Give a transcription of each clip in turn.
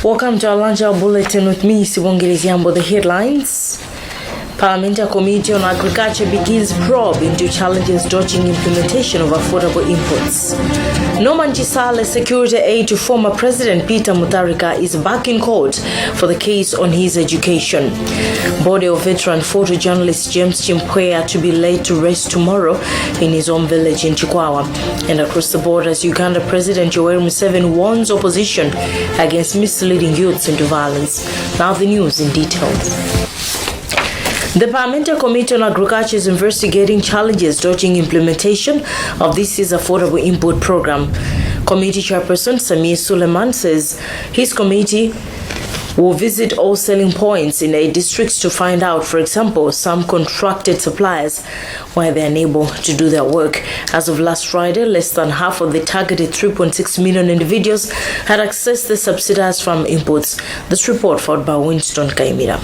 Welcome to our lunch hour bulletin with me, Sibongile Ziambo. The headlines. Parliamentary Committee on Agriculture begins probe into challenges dodging implementation of affordable imports. Norman Chisale's security aide to former President Peter Mutharika is back in court for the case on his education. Body of veteran photojournalist James Chakwera to be laid to rest tomorrow in his own village in Chikwawa. And across the borders, Uganda President Yoweri Museveni warns opposition against misleading youths into violence. Now the news in detail. The Parliamentary Committee on Agriculture is investigating challenges dodging implementation of this year's affordable import program. Committee Chairperson Samir Suleiman says his committee will visit all selling points in 8 districts to find out, for example, some contracted suppliers why they are unable to do their work. As of last Friday, less than half of the targeted 3.6 million individuals had accessed the subsidized farm imports. This report followed by Winston Kaimira.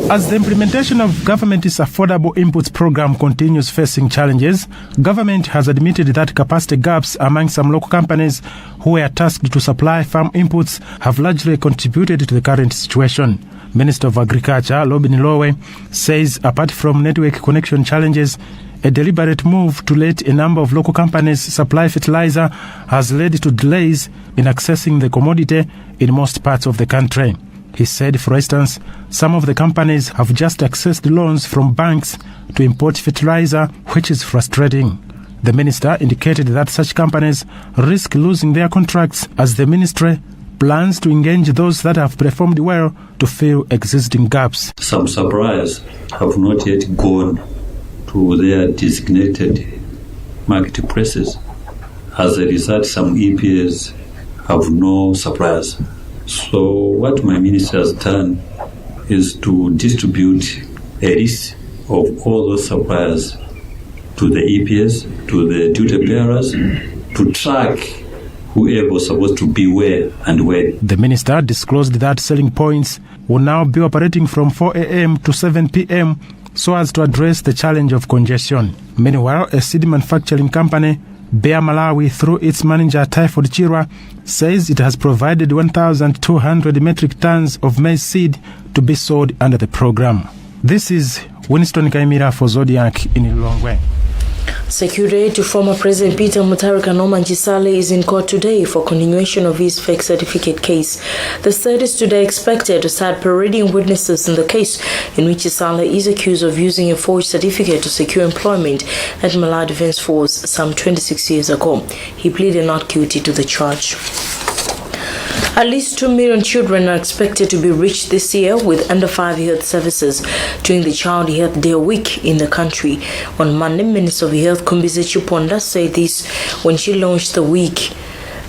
As the implementation of government's affordable inputs program continues facing challenges, government has admitted that capacity gaps among some local companies who were tasked to supply farm inputs have largely contributed to the current situation. Minister of Agriculture, Lobin Lowe, says apart from network connection challenges, a deliberate move to let a number of local companies supply fertilizer has led to delays in accessing the commodity in most parts of the country. He said, for instance, some of the companies have just accessed loans from banks to import fertilizer, which is frustrating. The minister indicated that such companies risk losing their contracts as the ministry plans to engage those that have performed well to fill existing gaps. Some suppliers have not yet gone to their designated marketplaces. As a result, some EPAs have no suppliers. So what my minister has done is to distribute a list of all those suppliers to the EPS, to the duty bearers, to track whoever was supposed to be where and when. The minister disclosed that selling points will now be operating from 4 a.m. to 7 p.m. so as to address the challenge of congestion. Meanwhile, a seed manufacturing company, Bear Malawi, through its manager Typhoid Chirwa, says it has provided 1,200 metric tons of maize seed to be sold under the program. This is Winston Kaimira for Zodiak in Lilongwe. Security to former President Peter Mutharika Norman Chisale is in court today for continuation of his fake certificate case. The state is today expected to start parading witnesses in the case in which Chisale is accused of using a forged certificate to secure employment at Malawi Defense Force some 26 years ago. He pleaded not guilty to the charge. At least 2 million children are expected to be reached this year with under-5 health services during the Child Health Day week in the country. On Monday, Minister of Health Kumbize Chiponda said this when she launched the week,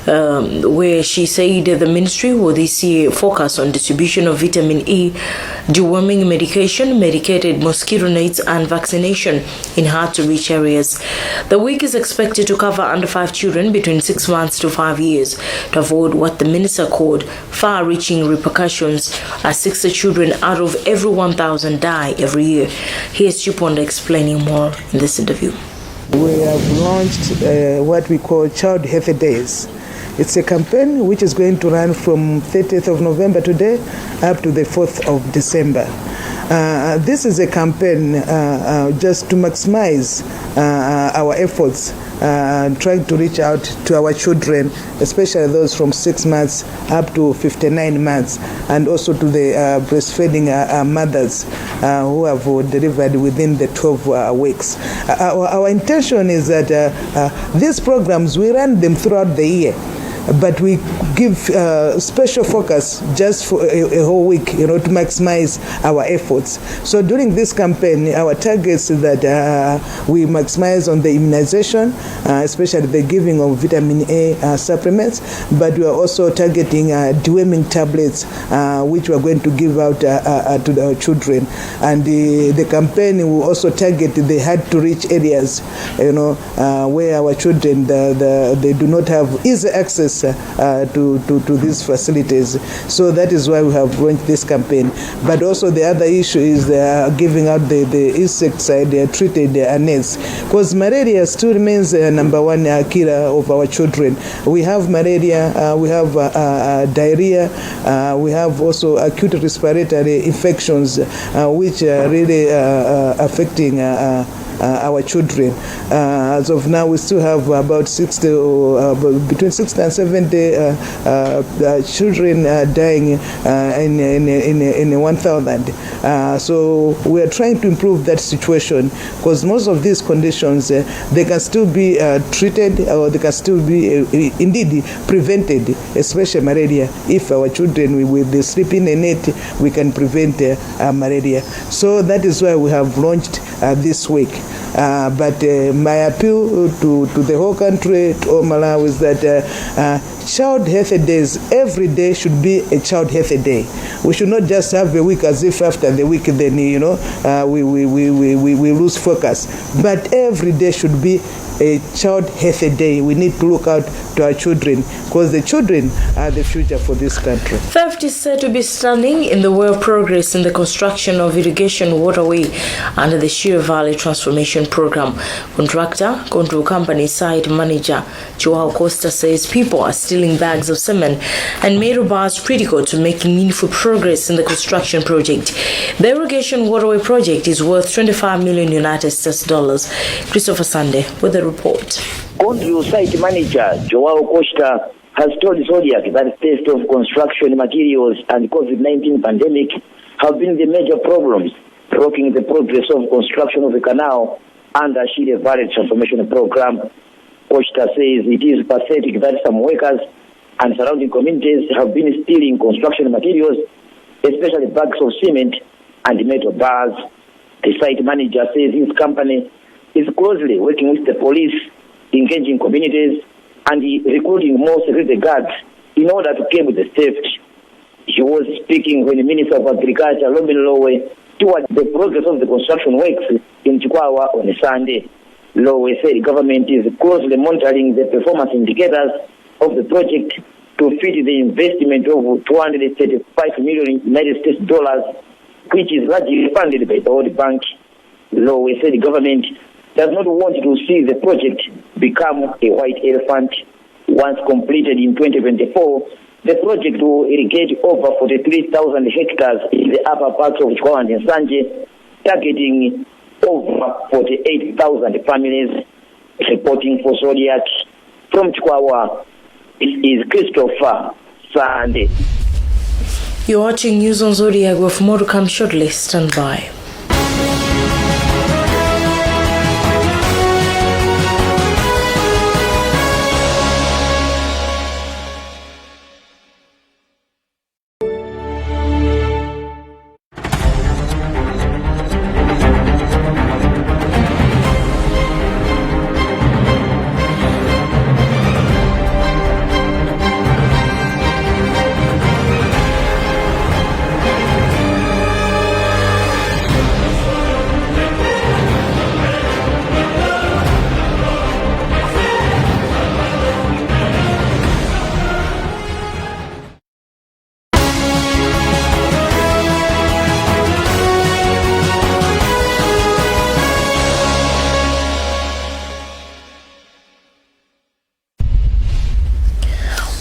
where she said the ministry will this year focus on distribution of vitamin E, deworming medication, medicated mosquito nets, and vaccination in hard-to-reach areas. The week is expected to cover under-5 children between 6 months to 5 years to avoid what the minister called far-reaching repercussions, as 60 children out of every 1,000 die every year. Here's Chiponda explaining more in this interview. We have launched what we call Child Health Days. It's a campaign which is going to run from 30th of November today up to the 4th of December. This is a campaign just to maximize our efforts trying to reach out to our children, especially those from 6 months up to 59 months, and also to the breastfeeding mothers who have delivered within the 12 weeks. Our intention is that these programs, we run them throughout the year, but we give special focus just for a whole week, to maximize our efforts. So during this campaign, our targets is that we maximize on the immunization, especially the giving of vitamin A supplements, but we are also targeting deworming tablets, which we are going to give out to our children. And the campaign will also target the hard-to-reach areas, where our children they do not have easy access access to these facilities. So that is why we have launched this campaign. But also the other issue is giving out the insecticide treated nets, because malaria still remains number one killer of our children. We have malaria, we have diarrhea, we have also acute respiratory infections, which are really affecting our children. As of now, we still have about 60 or between 60 and 70 children dying in 1,000. So we are trying to improve that situation, because most of these conditions they can still be treated, or they can still be indeed prevented, especially malaria. If our children with the sleeping in it, we can prevent malaria. So that is why we have launched this week. But my appeal to the whole country, to all Malawi, is that Child Healthy Days, every day should be a Child Healthy Day. We should not just have a week as if after the week then we lose focus. But every day should be a Child Healthy Day. We need to look out to our children, because the children are the future for this country. Theft is said to be standing in the way of progress in the construction of irrigation waterway under the Shire Valley Transformation Program. Contractor, control company site manager Joao Costa says people are stealing bags of cement and made bars critical to making meaningful progress in the construction project. The irrigation waterway project is worth $25 million United States dollars. Christopher Sunday with the report. Control site manager Joao Costa has told Zodiak that the theft of construction materials and COVID-19 pandemic have been the major problems blocking the progress of construction of the canal under Shire Valley Transformation Program. Costa says it is pathetic that some workers and surrounding communities have been stealing construction materials, especially bags of cement and metal bars. The site manager says his company is closely working with the police, engaging communities, and recruiting more security guards in order to curb the theft. He was speaking when the Minister of Agriculture, Robin Lowe, toured the progress of the construction works in Chikwawa on a Sunday. Lowe said the government is closely monitoring the performance indicators of the project to fit the investment of $235 million United States dollars, which is largely funded by the World Bank. Lowe said the government does not want to see the project become a white elephant. Once completed in 2024, the project will irrigate over 43,000 hectares in the upper parts of Kwagwanji and Sanje, targeting over 48,000 families. Reporting for Zodiak from Chikwawa, it is Christopher Sunday. You're watching News on Zodiak with more to come shortly. Stand by.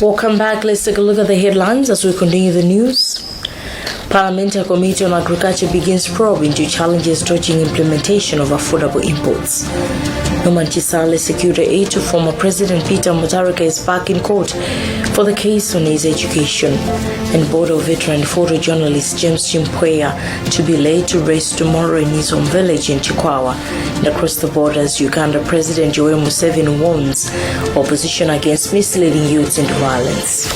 Welcome back. Let's take a look at the headlines as we continue the news. Parliamentary Committee on Agriculture begins probe into challenges dodging implementation of affordable imports. Norman Chisale secured aid to former President Peter Mutharika is back in court for the case on his education. And Board of Veteran photojournalist James Chimpweya to be laid to rest tomorrow in his home village in Chikwawa. And across the borders, Uganda President Yoweri Museveni warns opposition against misleading youths into violence.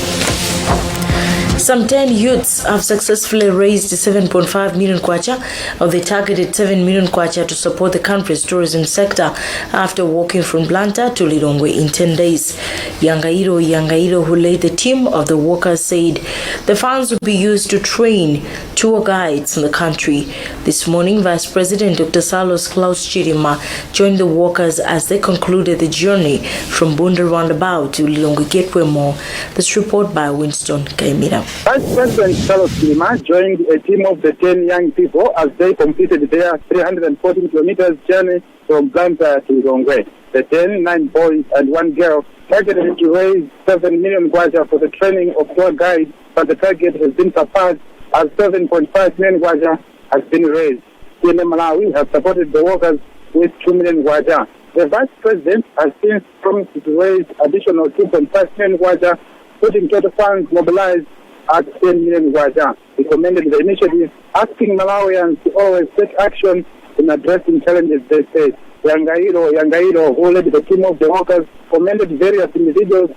Some 10 youths have successfully raised 7.5 million kwacha of the targeted 7 million kwacha to support the country's tourism sector after walking from Blanta to Lilongwe in 10 days. Yangairo, who led the team of the workers, said the funds will be used to train tour guides in the country. This morning, Vice President Dr. Saulos Chilima joined the workers as they concluded the journey from Bunda Roundabout to Lilongwe Gateway Mall. This report by Winston Kaimira. Vice President Saulos Chilima joined a team of the 10 young people as they completed their 314 kilometers journey from Blanta to Lilongwe. The 9 boys and 1 girl targeted to raise 7 million kwacha for the training of tour guides, but the target has been surpassed as 7.5 million kwacha has been raised. Malawi has supported the workers with 2 million kwacha. The Vice President has since promised to raise additional 2.5 million kwacha, putting total funds mobilized at 10 million kwacha. He commended the initiative, asking Malawians to always take action in addressing challenges they face. Yangairo, who led the team of the workers, commended various individuals,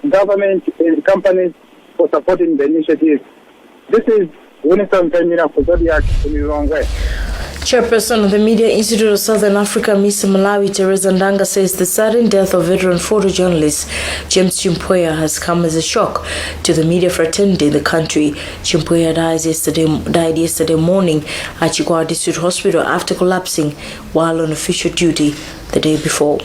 government and companies for supporting the initiative. This is Winston Kaimira for Zodiak Tv Nkhani. Chairperson of the Media Institute of Southern Africa, Ms. Malawi Teresa Ndanga, says the sudden death of veteran photojournalist James Chimpoya has come as a shock to the media fraternity in the country. Chimpoya died yesterday morning at Chikwawa District Hospital after collapsing while on official duty the day before.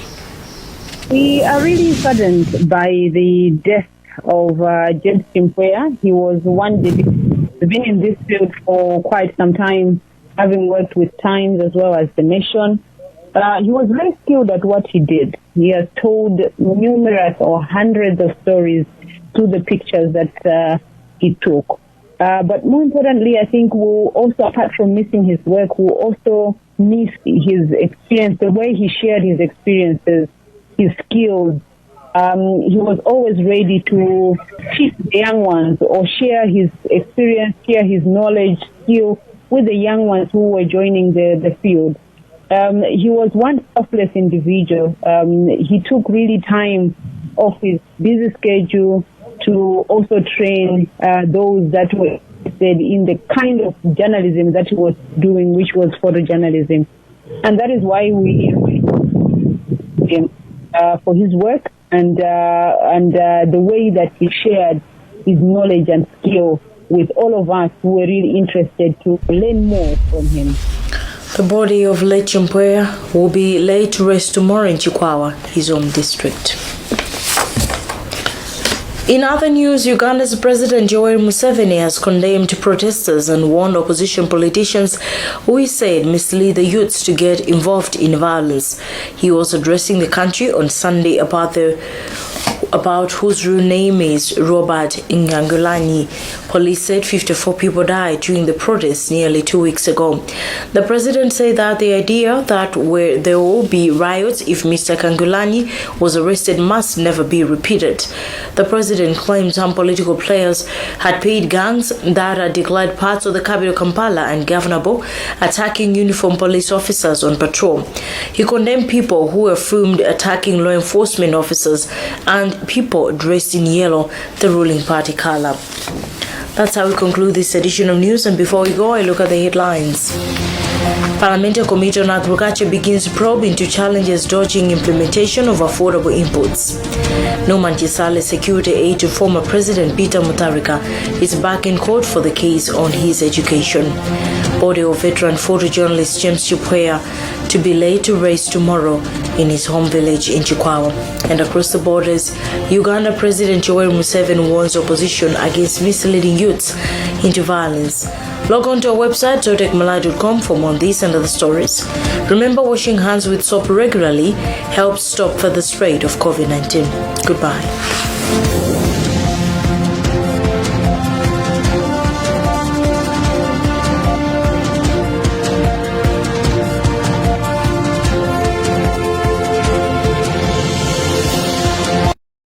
We are really saddened by the death of James Chimpoya. He was one dedicated, been in this field for quite some time, having worked with Times as well as The Nation. He was very skilled at what he did. He has told numerous or hundreds of stories through the pictures that he took. But more importantly, I think we'll also, apart from missing his work, we'll also miss his experience, the way he shared his experiences, his skills. He was always ready to teach the young ones or share his experience, share his knowledge, skill with the young ones who were joining the field. He was one selfless individual. He took really time off his busy schedule to also train those that were interested in the kind of journalism that he was doing, which was photojournalism. And that is why we him for his work and the way that he shared his knowledge and skill with all of us who were really interested to learn more from him. The body of late Chimpoya will be laid to rest tomorrow in Chikwawa, his home district. In other news, Uganda's President Yoweri Museveni has condemned protesters and warned opposition politicians who he said mislead the youths to get involved in violence. He was addressing the country on Sunday about whose real name is Robert Kyagulanyi. Police said 54 people died during the protests nearly 2 weeks ago. The president said that the idea that there will be riots if Mr. Kyagulanyi was arrested must never be repeated. The president claimed some political players had paid gangs that had declared parts of the capital Kampala and Governable attacking uniformed police officers on patrol. He condemned people who were filmed attacking law enforcement officers and people dressed in yellow, the ruling party color. That's how we conclude this edition of news, and before we go, I look at the headlines. Parliamentary Committee on Agriculture begins probe into challenges dodging implementation of affordable inputs. Norman Chisale security aide to former President Peter Mutharika is back in court for the case on his education. Body of veteran photojournalist James Chimpoya to be laid to rest tomorrow in his home village in Chikwawa. And across the borders, Uganda President Yoweri Museveni warns opposition against misleading youths into violence. Log on to our website, zodiacmalai.com, for more on these and other stories. Remember, washing hands with soap regularly helps stop further spread of COVID-19. Goodbye.